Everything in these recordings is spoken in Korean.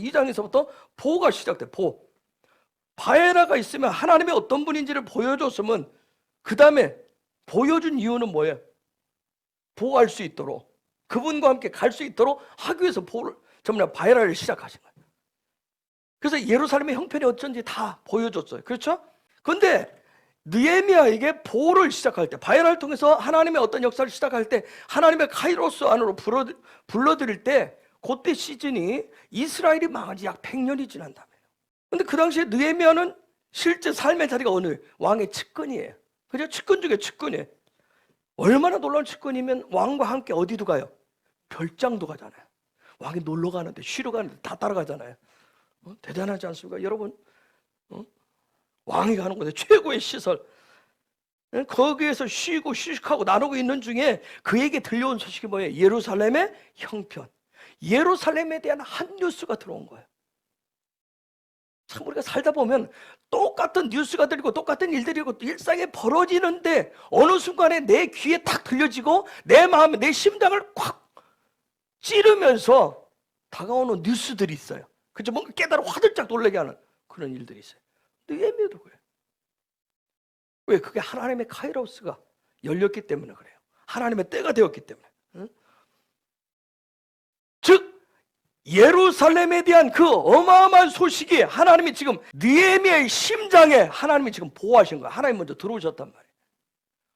2장에서부터 보호가 시작돼. 보호. 바에라가 있으면 하나님의 어떤 분인지를 보여줬으면 그 다음에 보여준 이유는 뭐예요? 보호할 수 있도록, 그분과 함께 갈 수 있도록 하기 위해서 보호를, 전부 바에라를 시작하신 거예요. 그래서 예루살렘의 형편이 어쩐지 다 보여줬어요. 그렇죠? 그런데 느헤미야에게 보호를 시작할 때, 바에라를 통해서 하나님의 어떤 역사를 시작할 때, 하나님의 카이로스 안으로 불러들일 때, 그때 시즌이 이스라엘이 망한 지 약 100년이 지난 다음에요. 근데 그 당시에 느헤미야는 실제 삶의 자리가 어느 왕의 측근이에요. 그죠? 측근 중에 측근이에요. 얼마나 놀라운 측근이면 왕과 함께 어디도 가요? 별장도 가잖아요. 왕이 놀러 가는데, 쉬러 가는데 다 따라가잖아요. 대단하지 않습니까? 여러분, 왕이 가는 곳에 최고의 시설, 거기에서 쉬고 휴식하고 나누고 있는 중에 그에게 들려온 소식이 뭐예요? 예루살렘의 형편, 예루살렘에 대한 한 뉴스가 들어온 거예요. 참 우리가 살다 보면 똑같은 뉴스가 들리고 똑같은 일들이 일상에 벌어지는데 어느 순간에 내 귀에 탁 들려지고 내 마음에, 내 심장을 콱 찌르면서 다가오는 뉴스들이 있어요. 그죠? 뭔가 깨달아 화들짝 놀라게 하는 그런 일들이 있어요. 느헤미야도 그래요. 왜? 그게 하나님의 카이로스가 열렸기 때문에 그래요. 하나님의 때가 되었기 때문에. 즉 예루살렘에 대한 그 어마어마한 소식이 하나님이 지금 느헤미야의 심장에 하나님이 지금 보호하신 거예요. 하나님 먼저 들어오셨단 말이에요.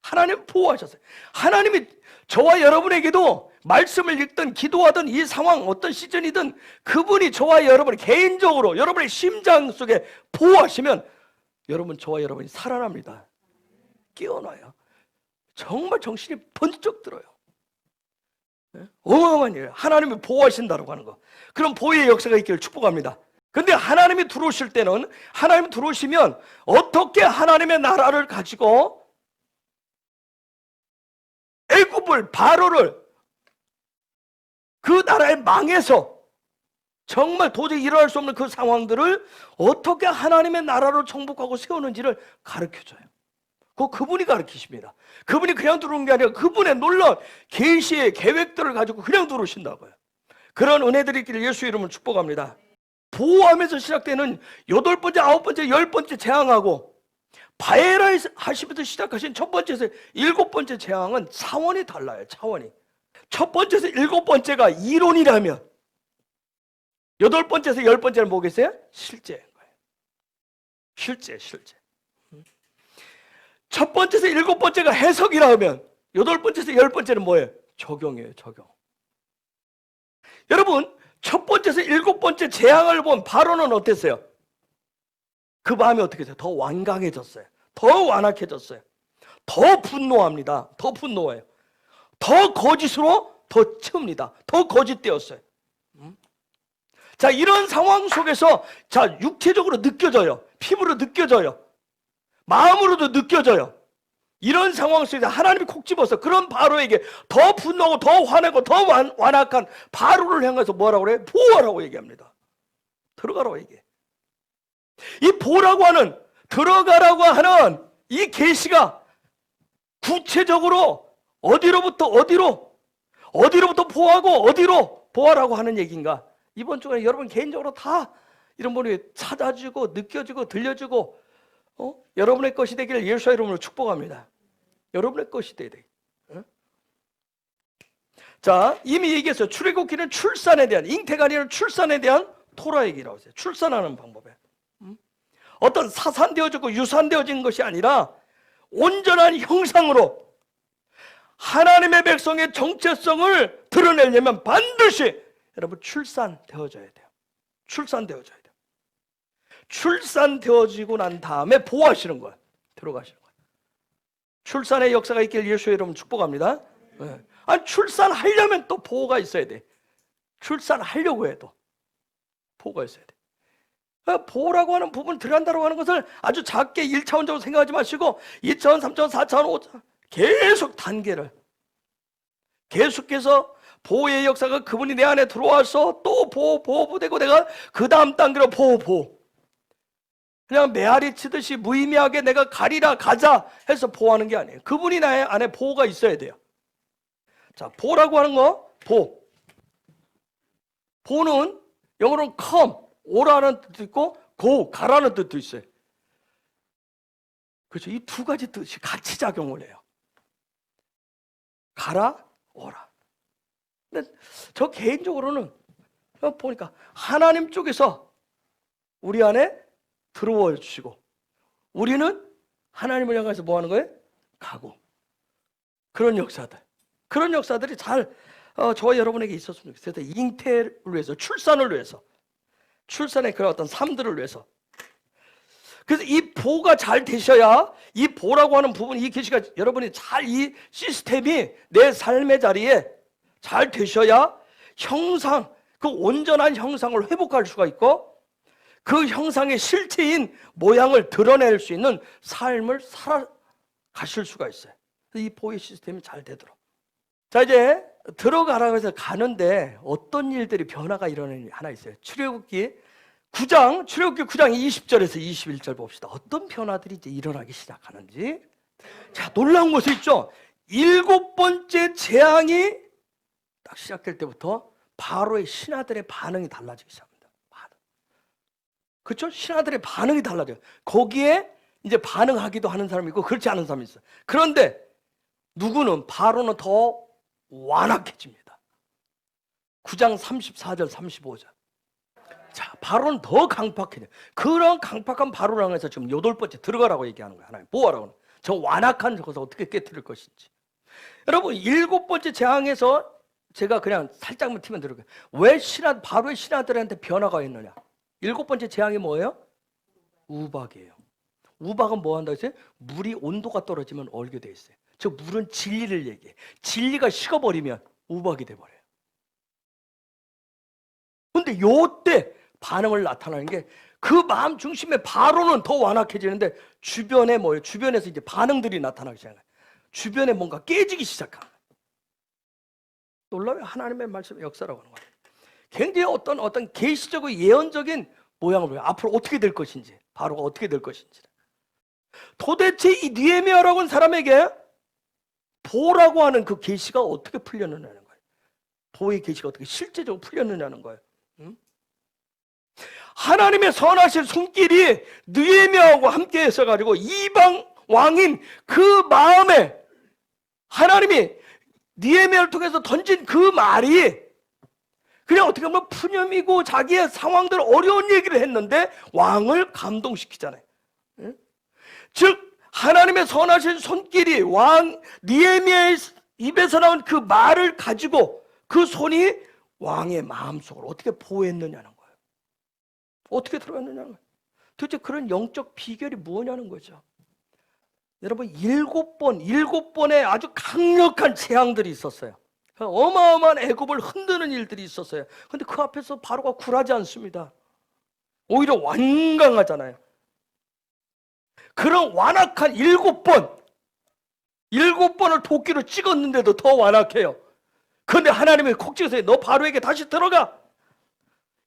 하나님 보호하셨어요. 하나님이 저와 여러분에게도 말씀을 읽든 기도하든 이 상황 어떤 시즌이든 그분이 저와 여러분 개인적으로 여러분의 심장 속에 보호하시면 여러분, 저와 여러분이 살아납니다. 깨어나요. 정말 정신이 번쩍 들어요. 어마어마한 일이에요. 하나님이 보호하신다고 하는 거. 그럼 보호의 역사가 있기를 축복합니다. 근데 하나님이 들어오실 때는, 하나님 들어오시면 어떻게 하나님의 나라를 가지고 애굽을, 바로를 그 나라에 망해서 정말 도저히 일어날 수 없는 그 상황들을 어떻게 하나님의 나라로 정복하고 세우는지를 가르쳐줘요. 그분이 가르치십니다. 그분이 그냥 들어오는 게 아니라 그분의 놀라운 계시의 계획들을 가지고 그냥 들어오신다고요. 그런 은혜들이 있기를 예수의 이름으로 축복합니다. 보호하면서 시작되는 8번째, 9번째, 10번째 재앙하고 바에라 하시면서 시작하신 첫 번째에서 7번째 재앙은 차원이 달라요. 차원이. 첫 번째에서 7번째가 이론이라면 8번째에서 10번째는 뭐겠어요? 실제인 거예요. 실제. 첫 번째에서 7번째가 해석이라 하면 8번째에서 10번째는 뭐예요? 적용이에요. 적용. 여러분, 첫 번째에서 7번째 재앙을 본 바로는 어땠어요? 그 마음이 어떻게 됐어요? 더 완강해졌어요. 더 완악해졌어요. 더 분노합니다. 더 분노해요. 더 거짓으로 더 채웁니다. 더 거짓되었어요. 자, 이런 상황 속에서 자, 육체적으로 느껴져요. 피부로 느껴져요. 마음으로도 느껴져요. 이런 상황 속에서 하나님이 콕 집어서 그런 바로에게 더 분노하고 더 화내고 더 완악한 바로를 향해서 뭐라고 그래요? 보호하라고 얘기합니다. 들어가라고 얘기해. 이 보라고 하는, 들어가라고 하는 이 계시가 구체적으로 어디로부터 어디로부터 보호하고 어디로 보호하라고 하는 얘기인가? 이번 주간에 여러분 개인적으로 다 이런 분이 찾아지고 느껴지고 들려지고 여러분의 것이 되기를 예수의 이름으로 축복합니다. 여러분의 것이 돼야 돼. 자, 이미 얘기했어요. 출애굽기는 출산에 대한, 잉태가 아니라 출산에 대한 토라 얘기라고 했어요. 출산하는 방법에. 어떤 사산되어지고 유산되어진 것이 아니라 온전한 형상으로 하나님의 백성의 정체성을 드러내려면 반드시 여러분 출산되어져야 돼요. 출산되어져야 돼요. 출산되어지고 난 다음에 보호하시는 거예요. 들어가시는 거예요. 출산의 역사가 있길 예수의 이름으로 축복합니다. 네. 아니, 출산하려면 또 보호가 있어야 돼. 출산하려고 해도 보호가 있어야 돼. 보호라고 하는 부분, 들어간다고 하는 것을 아주 작게 1차원적으로 생각하지 마시고 2차원, 3차원, 4차원, 5차원 계속 단계를 계속해서 보호의 역사가 그분이 내 안에 들어와서 또 보호되고 내가 그 다음 단계로 보호. 그냥 메아리 치듯이 무의미하게 내가 가리라 가자 해서 보호하는 게 아니에요. 그분이 나의 안에 보호가 있어야 돼요. 자, 보호라고 하는 거, 보호는 영어로는 come, 오라는 뜻도 있고 go, 가라는 뜻도 있어요. 그렇죠. 이 두 가지 뜻이 같이 작용을 해요. 가라, 오라. 근데 저 개인적으로는 보니까 하나님 쪽에서 우리 안에 들어와 주시고 우리는 하나님을 향해서 뭐 하는 거예요? 가고. 그런 역사들이 잘 저와 여러분에게 있었으면 좋겠어요. 잉태를 위해서, 출산을 위해서, 출산의 그런 어떤 삶들을 위해서. 그래서 이 보가 잘 되셔야, 이 보라고 하는 부분, 이 계시가 여러분이 잘, 이 시스템이 내 삶의 자리에 잘 되셔야 형상, 그 온전한 형상을 회복할 수가 있고 그 형상의 실체인 모양을 드러낼 수 있는 삶을 살아가실 수가 있어요. 이 보의 시스템이 잘 되도록. 자, 이제 들어가라고 해서 가는데 어떤 일들이 변화가 일어나는 게 하나 있어요. 출애굽기 9장 20절에서 21절 봅시다. 어떤 변화들이 이제 일어나기 시작하는지. 자, 놀라운 것이 있죠. 7번째 재앙이 딱 시작될 때부터 바로의 신하들의 반응이 달라지기 시작합니다. 그렇죠? 신하들의 반응이 달라져요. 거기에 이제 반응하기도 하는 사람이 있고 그렇지 않은 사람이 있어요. 그런데 누구는, 바로는 더 완악해집니다. 9장 34절 35절. 자, 바로는 더 강팍해져요. 그런 강팍한 바로를 향해서 지금 8번째 들어가라고 얘기하는 거예요. 하나님 보아라고. 저 완악한 저것을 어떻게 깨뜨릴 것인지. 여러분 7번째 재앙에서 제가 그냥 살짝만 튀면 들어가요. 왜 바로의 신하들한테 변화가 있느냐? 7번째 재앙이 뭐예요? 우박이에요. 우박은 뭐 한다고 했어요? 물이 온도가 떨어지면 얼게 돼 있어요. 저 물은 진리를 얘기해. 진리가 식어버리면 우박이 돼버려요. 근데 요때 반응을 나타나는 게 그 마음 중심에 바로는 더 완악해지는데 주변에 뭐예요? 주변에서 이제 반응들이 나타나기 시작해요. 주변에 뭔가 깨지기 시작합니다. 놀라워요. 하나님의 말씀의 역사라고 하는 거예요. 굉장히 어떤 계시적이고 예언적인 모양을 보여요. 앞으로 어떻게 될 것인지, 바로가 어떻게 될 것인지. 도대체 이 느헤미야라고 하는 사람에게 보라고 하는 그 계시가 어떻게 풀렸느냐는 거예요. 보의 계시가 어떻게 실제적으로 풀렸느냐는 거예요. 하나님의 선하신 손길이 느헤미야하고 함께 있어가지고 이방 왕인 그 마음에 하나님이 느헤미야를 통해서 던진 그 말이 그냥 어떻게 보면 푸념이고 자기의 상황들 어려운 얘기를 했는데 왕을 감동시키잖아요. 즉 하나님의 선하신 손길이 왕 느헤미야의 입에서 나온 그 말을 가지고 그 손이 왕의 마음속으로 어떻게 보호했느냐는 거예요. 어떻게 들어갔느냐는 거예요. 도대체 그런 영적 비결이 뭐냐는 거죠. 여러분 7번의 아주 강력한 재앙들이 있었어요. 어마어마한 애굽을 흔드는 일들이 있었어요. 그런데 그 앞에서 바로가 굴하지 않습니다. 오히려 완강하잖아요. 그런 완악한 7번을 도끼로 찍었는데도 더 완악해요. 그런데 하나님이 콕 찍으세요. 너 바로에게 다시 들어가.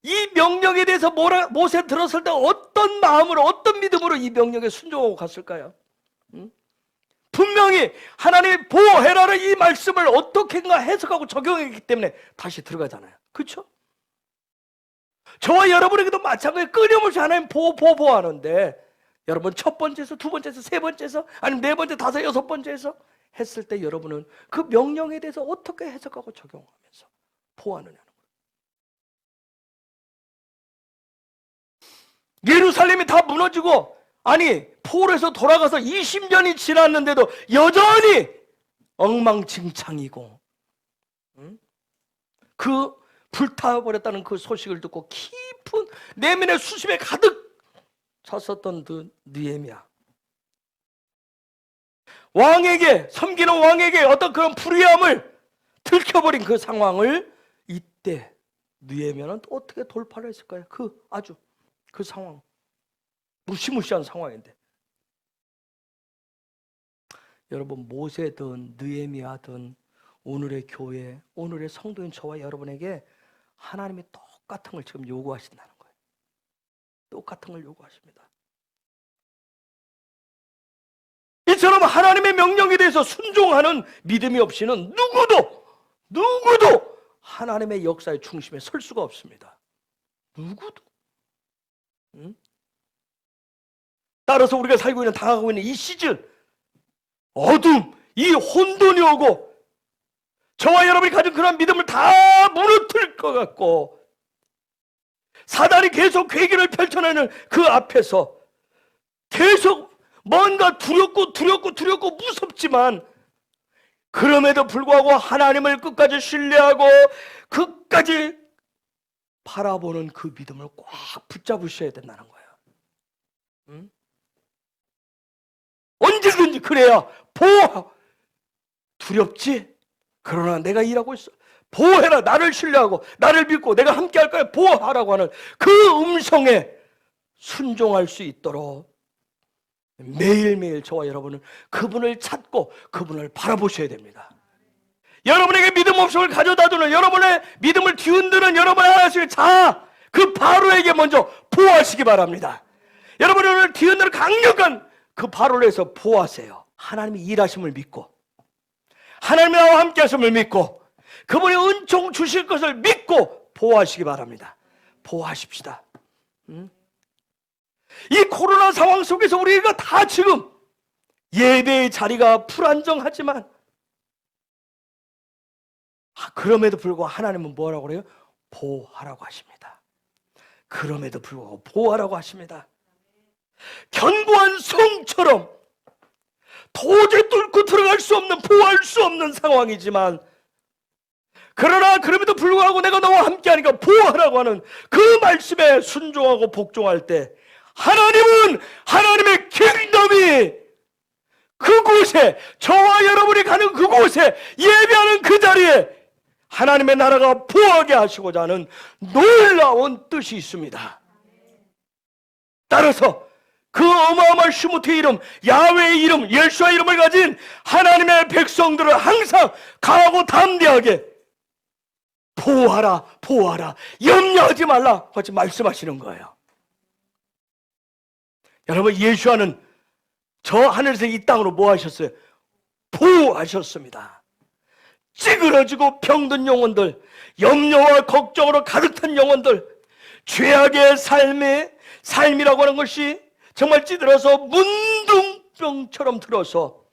이 명령에 대해서 모세 들었을 때 어떤 마음으로, 어떤 믿음으로 이 명령에 순종하고 갔을까요? 분명히 하나님이 보호해라는 이 말씀을 어떻게인가 해석하고 적용했기 때문에 다시 들어가잖아요. 그렇죠? 저와 여러분에게도 마찬가지로 끊임없이 하나님 보호하는데 여러분 첫 번째에서 두 번째에서 세 번째에서 아니면 네 번째, 다섯, 여섯 번째에서 했을 때 여러분은 그 명령에 대해서 어떻게 해석하고 적용하면서 보호하느냐는 거예요. 예루살렘이 다 무너지고 아니 포로에서 돌아가서 20년이 지났는데도 여전히 엉망진창이고 그 불타버렸다는 그 소식을 듣고 깊은 내면의 수심에 가득 찼었던 그 느헤미야 왕에게 섬기는 왕에게 어떤 그런 불의함을 들켜버린 그 상황을 이때 느헤미야는 또 어떻게 돌파를 했을까요? 그 상황 무시무시한 상황인데 여러분 모세든 느헤미야든 오늘의 교회, 오늘의 성도인 저와 여러분에게 하나님이 똑같은 걸 지금 요구하신다는 거예요. 똑같은 걸 요구하십니다. 이처럼 하나님의 명령에 대해서 순종하는 믿음이 없이는 누구도 하나님의 역사의 중심에 설 수가 없습니다. 누구도. 응? 따라서 우리가 살고 있는, 당하고 있는 이 시즌, 어둠, 이 혼돈이 오고 저와 여러분이 가진 그런 믿음을 다 무너뜨릴 것 같고, 사단이 계속 괴기를 펼쳐내는 그 앞에서 계속 뭔가 두렵고 무섭지만, 그럼에도 불구하고 하나님을 끝까지 신뢰하고 끝까지 바라보는 그 믿음을 꽉 붙잡으셔야 된다는 거예요. 응? 언제든지 그래야 보호. 두렵지? 그러나 내가 일하고 있어. 보호해라. 나를 신뢰하고 나를 믿고 내가 함께 할 거야. 보호하라고 하는 그 음성에 순종할 수 있도록 매일매일 저와 여러분은 그분을 찾고 그분을 바라보셔야 됩니다. 여러분에게 믿음 없음을 가져다주는, 여러분의 믿음을 뒤흔드는 여러분의 하나씩 자, 그 바로에게 먼저 보호하시기 바랍니다. 여러분이 오늘 뒤흔드는 강력한 그 바로를 해서 보호하세요. 하나님이 일하심을 믿고, 하나님이 나와 함께 하심을 믿고, 그분이 은총 주실 것을 믿고 보호하시기 바랍니다. 보호하십시다. 이 코로나 상황 속에서 우리가 다 지금 예배의 자리가 불안정하지만, 그럼에도 불구하고 하나님은 뭐라고 그래요? 보호하라고 하십니다. 그럼에도 불구하고 보호하라고 하십니다. 견고한 성처럼 도저히 뚫고 들어갈 수 없는, 보호할 수 없는 상황이지만, 그러나 그럼에도 불구하고 내가 너와 함께하니까 보호하라고 하는 그 말씀에 순종하고 복종할 때, 하나님은, 하나님의 킹덤이 그곳에, 저와 여러분이 가는 그곳에, 예배하는 그 자리에 하나님의 나라가 부하게 하시고자 하는 놀라운 뜻이 있습니다. 따라서 그 어마어마한 시무트의 이름, 야훼의 이름, 예수의 이름을 가진 하나님의 백성들을 항상 강하고 담대하게 보호하라, 보호하라, 염려하지 말라 같이 말씀하시는 거예요. 여러분, 예수와는 저 하늘에서 이 땅으로 뭐 하셨어요? 보호하셨습니다. 찌그러지고 병든 영혼들, 염려와 걱정으로 가득 찬 영혼들, 죄악의 삶이라고 하는 것이 정말 찌들어서 문둥병처럼 들어서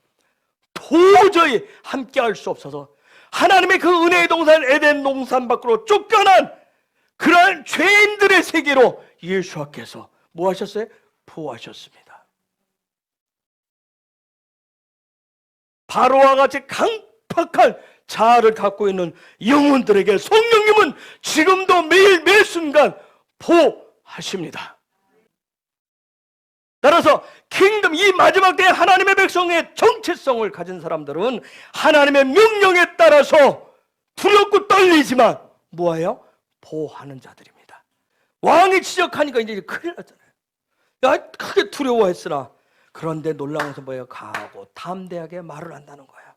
도저히 함께할 수 없어서 하나님의 그 은혜의 동산 에덴 동산 밖으로 쫓겨난 그러한 죄인들의 세계로 예수께서 뭐 하셨어요? 보호하셨습니다. 바로와 같이 강팍한 자아를 갖고 있는 영혼들에게 성령님은 지금도 매일 매 순간 보호하십니다. 따라서 킹덤, 이 마지막 때에 하나님의 백성의 정체성을 가진 사람들은 하나님의 명령에 따라서 두렵고 떨리지만 뭐예요? 보호하는 자들입니다. 왕이 지적하니까 이제 큰일 났잖아요. 야, 크게 두려워했으나 그런데 놀라운 것은 뭐예요? 강하고 담대하게 말을 한다는 거야.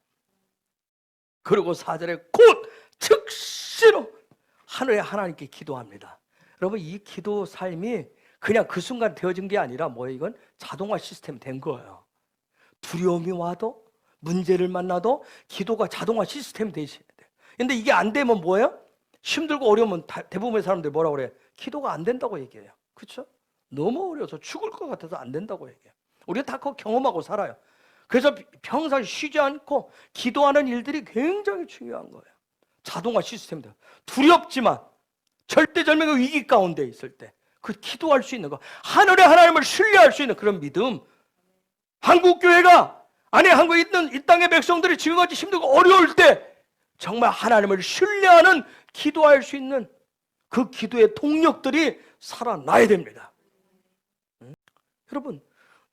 그리고 4절에 곧 즉시로 하늘의 하나님께 기도합니다. 여러분, 이 기도 삶이 그냥 그 순간 되어진 게 아니라 뭐예요? 이건 자동화 시스템이 된 거예요. 두려움이 와도, 문제를 만나도 기도가 자동화 시스템이 되셔야 돼요. 근데 이게 안 되면 뭐예요? 힘들고 어려우면 대부분의 사람들이 뭐라고 그래요? 기도가 안 된다고 얘기해요. 그렇죠? 너무 어려워서 죽을 것 같아서 안 된다고 얘기해요. 우리가 다 그거 경험하고 살아요. 그래서 평상시 쉬지 않고 기도하는 일들이 굉장히 중요한 거예요. 자동화 시스템이다. 두렵지만 절대절명의 위기 가운데 있을 때 그 기도할 수 있는 거, 하늘의 하나님을 신뢰할 수 있는 그런 믿음. 한국교회가, 아니 한국에 있는 이 땅의 백성들이 지금까지 힘들고 어려울 때 정말 하나님을 신뢰하는, 기도할 수 있는 그 기도의 동력들이 살아나야 됩니다. 여러분,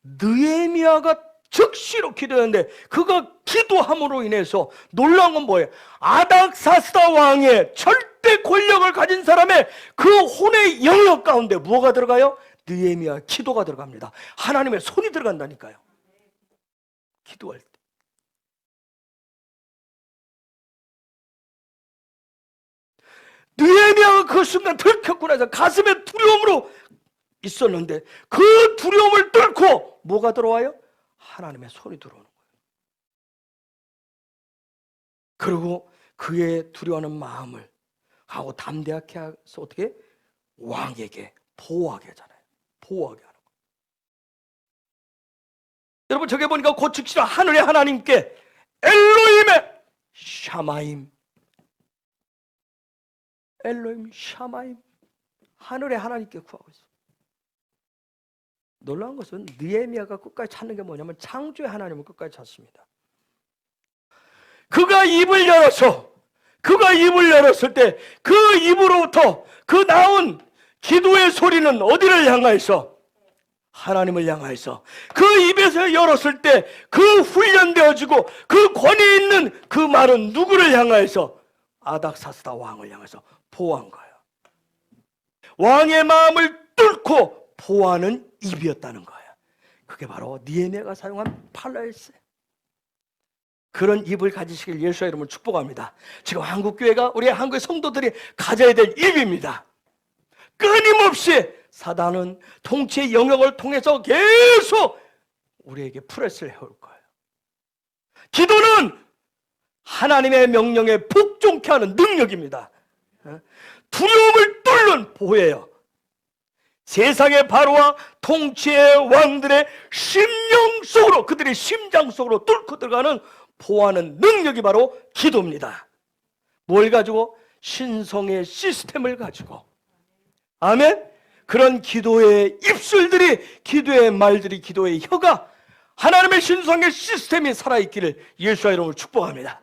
느헤미야가 즉시로 기도했는데 그가 기도함으로 인해서 놀라운 건 뭐예요? 아닥사스다 왕의 절대 권력을 가진 사람의 그 혼의 영역 가운데 뭐가 들어가요? 느헤미야 기도가 들어갑니다. 하나님의 손이 들어간다니까요. 기도할 때. 느헤미야가 그 순간 들켰고 나서 가슴에 두려움으로 있었는데 그 두려움을 뚫고 뭐가 들어와요? 하나님의 손이 들어오는 거예요. 그리고 그의 두려워하는 마음을 하고 담대하게 해서 어떻게? 왕에게 보호하게 하잖아요. 보호하게 하는 거예요. 여러분, 저게 보니까 고측시라 하늘의 하나님께 엘로힘의 샤마임, 엘로힘 샤마임, 하늘의 하나님께 구하고 있어요. 놀라운 것은 느헤미야가 끝까지 찾는 게 뭐냐면 창조의 하나님을 끝까지 찾습니다. 그가 입을 열었을 때 그 입으로부터 그 나온 기도의 소리는 어디를 향하여서? 하나님을 향하여서. 그 입에서 열었을 때 그 훈련되어지고 그 권위 있는 그 말은 누구를 향하여서? 아닥사스다 왕을 향해서 보호한 거예요. 왕의 마음을 뚫고 보호하는 입이었다는 거예요. 그게 바로 느헤미야가 사용한 팔라였어요. 그런 입을 가지시길 예수의 이름으로 축복합니다. 지금 한국교회가, 우리 한국의 성도들이 가져야 될 입입니다. 끊임없이 사단은 통치의 영역을 통해서 계속 우리에게 프레스를 해올 거예요. 기도는 하나님의 명령에 복종케 하는 능력입니다. 두려움을 뚫는 보호예요. 세상의 바로와 통치의 왕들의 심령 속으로, 그들의 심장 속으로 뚫고 들어가는 보호하는 능력이 바로 기도입니다. 뭘 가지고? 신성의 시스템을 가지고. 아멘. 그런 기도의 입술들이, 기도의 말들이, 기도의 혀가, 하나님의 신성의 시스템이 살아있기를 예수의 이름으로 축복합니다.